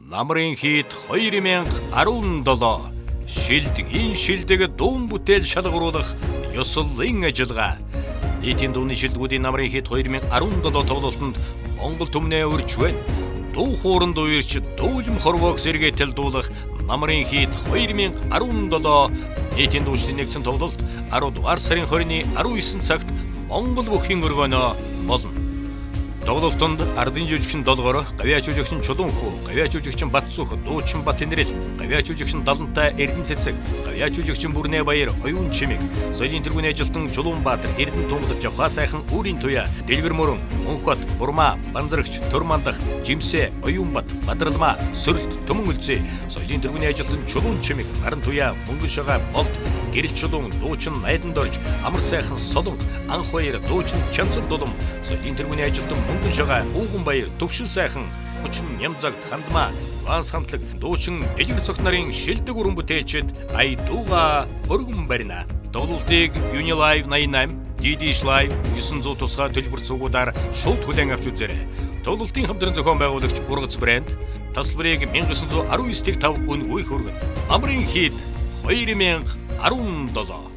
Намрын хийд 2017 шилдэг шилдэг дуун бүтээл шалгаруулах ёслолын ажиллагаа. Нийтийн дууны шилдэгүүдийн намрын хийд 2017 тоглолтод Монгол түмнээ өрж байна. Дуу хооронд уярч дүүлэм хорвоог сэргээтэл дуулах намрын хийд 2017 нийтийн дуучлалын нэгдсэн тоглолт 10 дугаар сарын 20-ны 19 цагт Монгол бүхийн өргөнөө болно. Тоглолтод ардын жүжигчин Долгор, гавьяа жүжигчин Чулуунхүү, гавьяа жүжигчин Батцүх, дуучин Батинэрэл, гавьяа жүжигчин Далантай Эрдэнэцэцэг, гавьяа жүжигчин Бүрнэ Баяр, Оюун Чимэг, соёлын тэргүүний ажилтан Чулуунбаатар, Эрдэнэ Тунгад, Жавха сайхан Үрийн Туяа, Дэлгэр Мөрөн, Мөнхбат, Бурмаа, Банзарагч, Төрмандах, Жимсэ, Оюунбат, Бадралмаа, Сөрөлт, Төмөн Үлзий, соёлын тэргүүний ажилтан Чулуун Чимэг, Наран Туяа, Мөнгөн Шагаа, Болд, Гэрэл Чулуун, дуучин Найдан Дорж, Амар сайхан Солонг, Анх Баяр, дуучин Чанцал Дулам, соёлын тэргүүний ажилтан Мөнгөн Шагаа, Ууган Баяр, Төвшин сайхан, дуучин Нямзаг, Хандмаа, Ванс хамтлаг, дуучин Дэлгэр Цогт нарын шилдэг уран бүтээлчид Айдууга өргөн барина. Тоглолтыг Unilive 88, DD Live 900 тусгай төлбөр цугуудаар шууд хүлээн авч үзээрэй. Тоглолтын хамтран зохион байгуулагч Ургац брэнд тасалбарыг 1919.5 үнэгүй хүргэнэ. Намрын хийд 2017